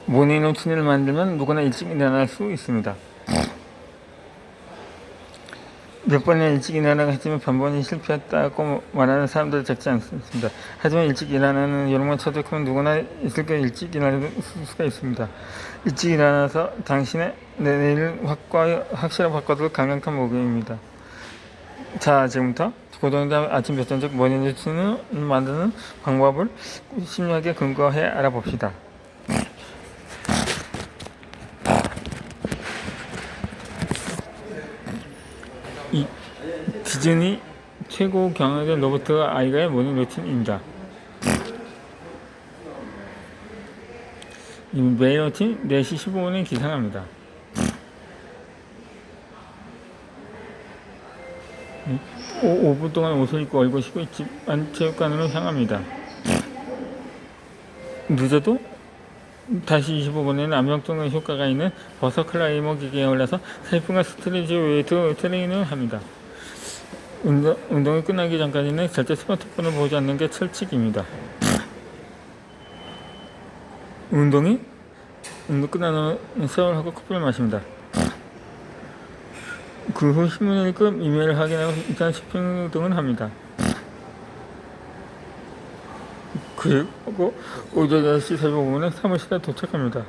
모닝 루틴을 만들면 누구나 일찍 일어날 수 있습니다. 몇 번이나 일찍 일어나고 했지만 번번이 실패했다고 말하는 사람들도 적지 않습니다. 하지만 일찍 일어나는 요령만 터득하면 누구나 있을 때 일찍 일어날 수가 있습니다. 일찍 일어나서 당신의 내일을 확실하게 바꿔둘 강력한 목표입니다. 자, 지금부터 고동자 아침 벽전적 모닝 루틴을 만드는 방법을 심리학에 근거해 알아봅시다. 디즈니 최고 경영자 로버트 아이가의 모닝 루틴입니다. 매일 아침 4시 15분에 기상합니다. 5분 동안 옷을 입고 얼굴 씻고 집 안 체육관으로 향합니다. 늦어도 다시 25분에는 암벽동의 효과가 있는 버서 클라이머 기계에 올라서 40분간 스트레치 웨이트 트레이닝을 합니다. 운동이 끝나기 전까지는 절대 스마트폰을 보지 않는 게 철칙입니다. 운동 끝나면 샤워를 하고 커피를 마십니다. 그 후 신문을 읽고 이메일을 확인하고 일단 쇼핑 등을 합니다. 그리고 오전 6시 45분에 사무실에 도착합니다.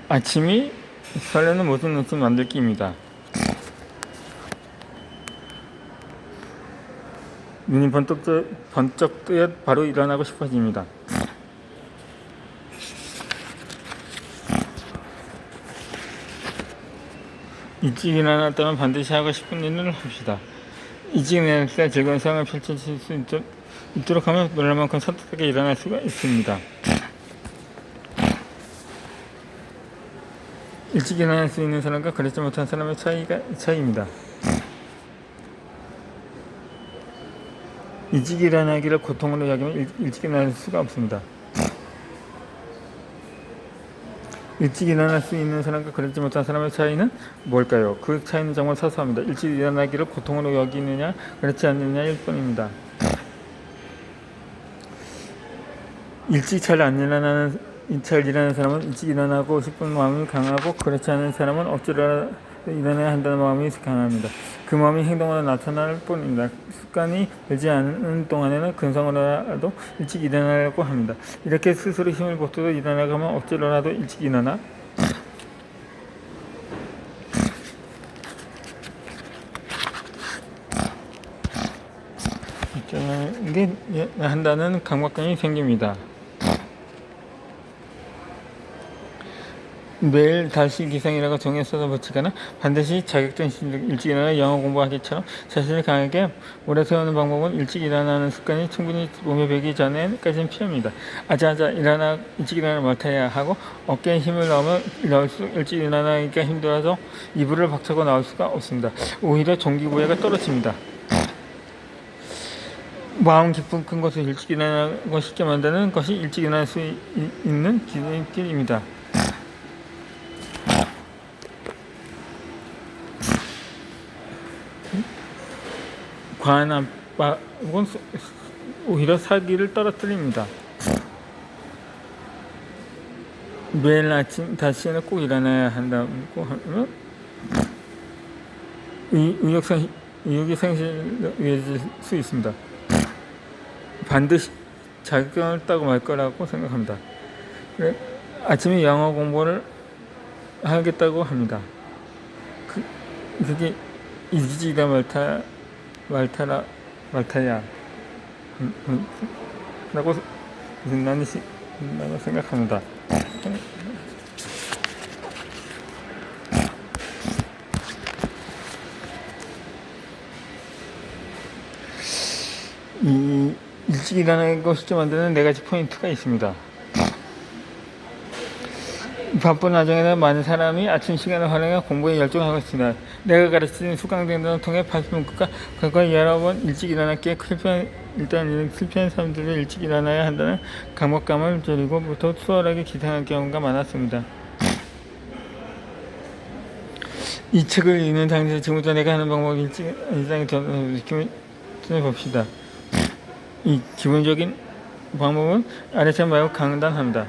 아침이 설레는 모든 루틴 만들기입니다. 눈이 번쩍 뜨여 바로 일어나고 싶어집니다. 일찍 일어났다면 반드시 하고 싶은 일을 합시다. 일찍 일어날 때 즐거운 생활을 펼칠 수 있도록 하면 놀랄 만큼 선택하게 일어날 수가 있습니다. 일찍 일어날 수 있는 사람과 그렇지 못한 사람의 차이입니다. 일찍 일어나기를 고통으로 여기면 일찍 일어날 수가 없습니다. 일찍 일어날 수 있는 사람과 그렇지 못한 사람의 차이는 뭘까요? 그 차이는 정말 사소합니다. 일찍 일어나기를 고통으로 여기느냐 그렇지 않느냐일 뿐입니다. 일찍 잘 일어나는 사람은 일찍 일어나고 싶은 마음이 강하고 그렇지 않은 사람은 억지로 일어나야 한다는 마음이 강합니다. 그 마음이 행동으로 나타날 뿐입니다. 습관이 되지 않은 동안에는 근성으로라도 일찍 일어나려고 합니다. 이렇게 스스로 힘을 보태도 일어나가면 억지로라도 일찍 일어나 이게 한다는 강박관이 생깁니다. 매일 다시 기상이라고 종이에 써서 붙이거나 반드시 자격증 일찍 일어나 영어 공부하기처럼 자신을 강하게 몰아세우는 방법은 일찍 일어나는 습관이 충분히 몸에 배기 전에까지는 필요합니다. 일찍 일어나 못해야 하고 어깨에 힘을 넣을수록 일찍 일어나기가 힘들어서 이불을 박차고 나올 수가 없습니다. 오히려 종기부여가 떨어집니다. 마음 깊은 큰 곳에 일찍 일어나고 쉽게 만드는 것이 일찍 일어날 수 있는 길입니다. 과한 압박은 오히려 사기를 떨어뜨립니다. 매일 아침 5시에는 꼭 일어나야 한다고 하면 의욕이 생길 수 있습니다. 반드시 자격증을 따고 말 거라고 생각합니다. 아침에 영어 공부를 하겠다고 합니다. 그게 이기지가 말타야 라고 나는 생각합니다. 일찍 일어나고 쉽게 만드는 4가지 포인트가 있습니다. 바쁜 와중에도 많은 사람이 아침 시간을 활용해 공부에 열중하고 있습니다. 내가 가르치는 수강생들을 통해 80문구가 과거에 여러 번 일찍 일어났기에 실패한 사람들이 일찍 일어나야 한다는 강박감을 줄이고부터 수월하게 기상할 경우가 많았습니다. 이 책을 읽는 당시 지금부터 내가 하는 방법을 일상에 느낌을 봅시다. 이 기본적인 방법은 아래처럼 매우 강단합니다.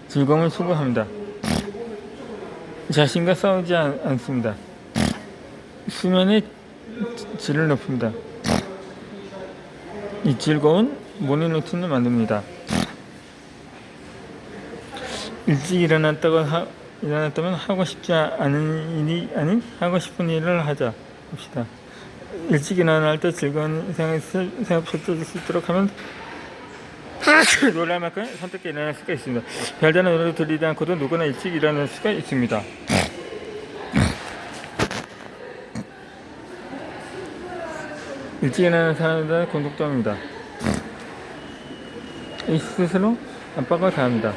즐거움을 추구합니다. 자신과 싸우지 않습니다. 수면의 질을 높입니다. 이 즐거운 모닝 루틴을 만듭니다. 일찍 일어났다면 하고 싶지 않은 일이 아닌 하고 싶은 일을 하자 봅시다. 일찍 일어날 때 즐거운 생활 펼쳐질 수 있도록 하면 놀랄 만큼 선택해 일어날 수가 있습니다. 별다른 노래를 들리지 않고도 누구나 일찍 일어날 수가 있습니다. 일찍 일어나는 사람들은 공덕점입니다. 이 스스로 압박을 가합니다.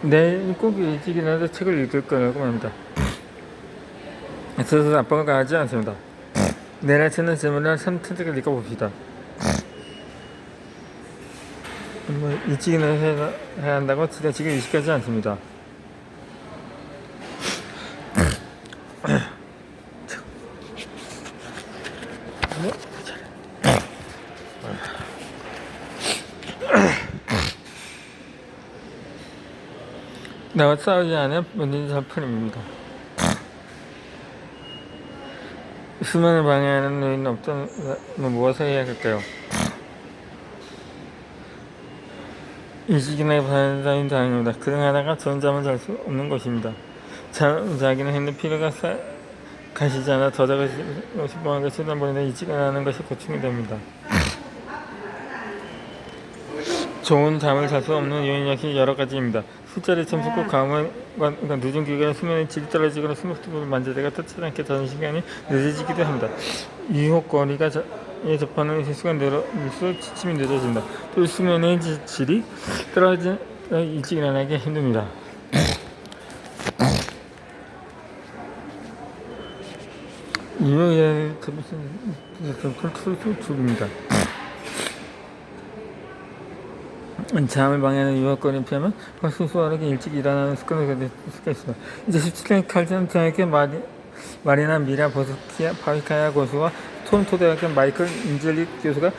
내일 꼭 일찍 일어나서 책을 읽을 거라고 합니다. 스스로 압박을 가하지 않습니다. 내일 아침에 질문을 선택을 읽어봅시다. 일찍 일어나야 한다고 지금 의식하지 않습니다. 나와 싸우지 않으면 문제는 잘 풀립니다. 수면을 방해하는 요인은 없다면 무엇을 해야 할까요? 일찍이나 반사인 다행입니다. 그중 하나가 좋은 잠을 잘 수 없는 것입니다. 자기는 힘든 피로가 가시지 않아 더 자고 싶어하는 것이 보이는 일찍 일어나는 것이 고충이 됩니다. 좋은 잠을 잘 수 없는 요인 역시 여러 가지입니다. 술자리 참석과 과음과 늦은 기간에 수면의 질이 떨어지거나 스마트폰을 만지다가 터치지 않게 자는 시간이 늦어지기도 합니다. 유혹거리가 접하는 횟수가 늘어날수록 지침이 늦어진다. 또 수면의 질이 떨어지면 일찍 일어나기 힘듭니다. 유혹의 툴입니다. 잠을 방해하는 유혹거리를 피하면 수월하게 일찍 일어나는 습관을 가질 수가 있습니다. 이제 17년 칼전 대학의 마리나 미라 바위카야 교수와 토론토 대학의 마이클 인젤릭 교수가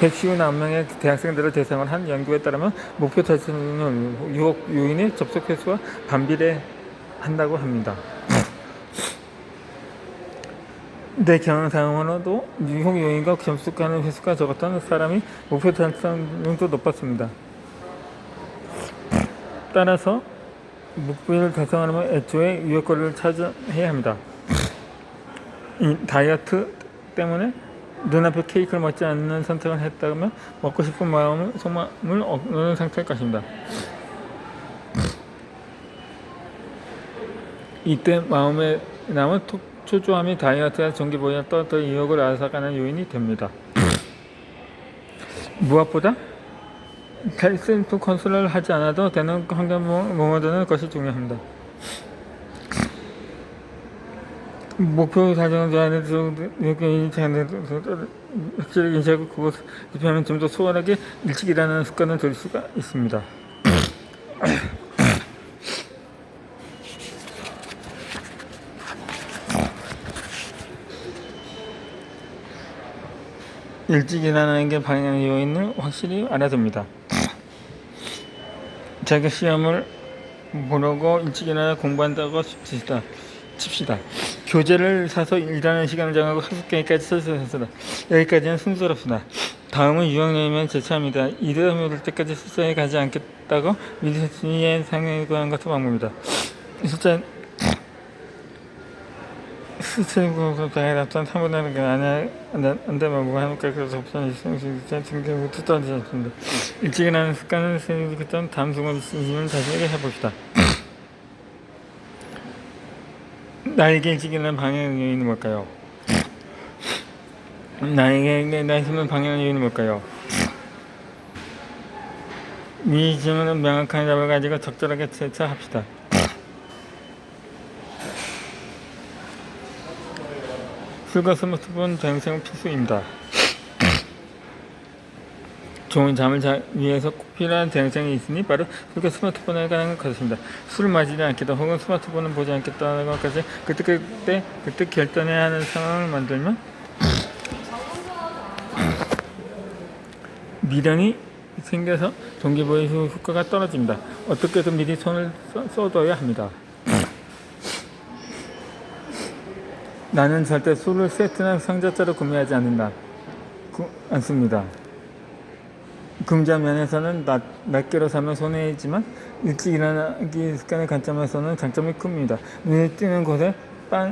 159명의 대학생들을 대상으로 한 연구에 따르면 목표 달성은 유혹 요인의 접속 횟수와 반비례한다고 합니다. 내 경험상으로도 유혹 요인과 접속하는 횟수가 적었던 사람이 목표 달성률도 높았습니다. 따라서 목표를 달성하려면 애초에 유혹거리를 찾아야 합니다. 이 다이어트 때문에 눈앞에 케이크를 먹지 않는 선택을 했다면 먹고 싶은 속마음을 억누르는 상태일 것입니다. 이때 마음에 남은 초조함이 다이어트와 정기보이나 더 유혹을 앗아가는 요인이 됩니다. 무엇보다 셀프 컨트롤을 하지 않아도 되는 환경을 머무르는 것이 중요합니다. 목표 달성을 좋아하는 확실히 인식하고 그것을 입히면 좀 더 수월하게 일찍 일어나는 습관을 들일 수가 있습니다. 일찍 일어나는 게 방해하는 요인을 확실히 알아둡니다. 자기 시험을 보려고 일찍 일어나 공부한다고 칩시다. 교재를 사서 일하는 시간을 정하고 학습 계획까지 설정했습니다. 여기까지는 순조롭습니다. 다음은 유형이면 제 차입니다. 이대로 될 때까지 술자리에 가지 않겠다고 미리의 상황에 구한 것도 방법입니다. 수천국으로 당해놨던 타고나는 게 안 되면 뭐 하니까 그래서 op션이 등등을 듣던지 않습니다. 일찍 일어나는 습관을 세우던 다음 순간을 자신에게 해봅시다. 나에게 일찍 일어나는 방해하는 요인은 뭘까요? 나에게 내 힘을 방해하는 요인은 뭘까요? 이 질문은 명확한 답을 가지고 적절하게 대처합시다. 술과 스마트폰 대응성은 필수입니다. 좋은 잠을 위해서 꼭 필요한 대응장이 있으니 바로 그렇게 스마트폰에 관한 것입니다. 술을 마시지 않겠다 혹은 스마트폰을 보지 않겠다는 것까지 그때 결단해야 하는 상황을 만들면 미련이 생겨서 동기부여 효과가 떨어집니다. 어떻게든 미리 손을 써둬야 합니다. 나는 절대 술을 세트나 상자짜로 구매하지 않습니다. 금자 면에서는 낱개로 사면 손해이지만 일찍 일어나기 습관의 관점에서는 장점이 큽니다. 눈에 띄는 곳에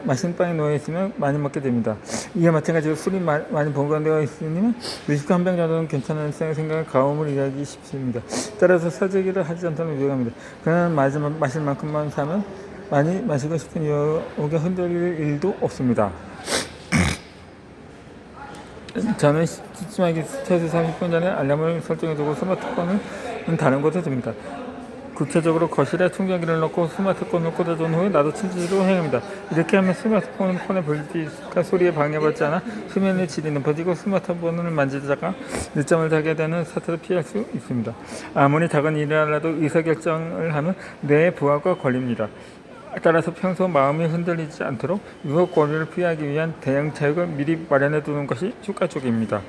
맛있는 빵이 놓여있으면 많이 먹게 됩니다. 이와 마찬가지로 술이 많이 보관되어 있으면 위스키 한 병 정도는 괜찮은 생각을 가움을 이해하기 쉽습니다. 따라서 사재기를 하지 않도록 유혹합니다. 그러나 마실 만큼만 사면 많이 마시고 싶은 유혹에 흔들릴 일도 없습니다. 저는 취침하기 최소 30분 전에 알람을 설정해두고 스마트폰은 다른 곳에 둡니다. 구체적으로 거실에 충전기를 넣고 스마트폰을 꽂아둔 후에 나도 침실로 행합니다. 이렇게 하면 스마트폰의 불빛과 소리에 방해받지 않아 수면의 질이 높아지고 스마트폰을 만지다가 늦잠을 자게 되는 사태를 피할 수 있습니다. 아무리 작은 일이라도 의사결정을 하면 뇌의 부하가 걸립니다. 따라서 평소 마음이 흔들리지 않도록 유혹 권리를 피하기 위한 대응 차역을 미리 마련해 두는 것이 효과적입니다.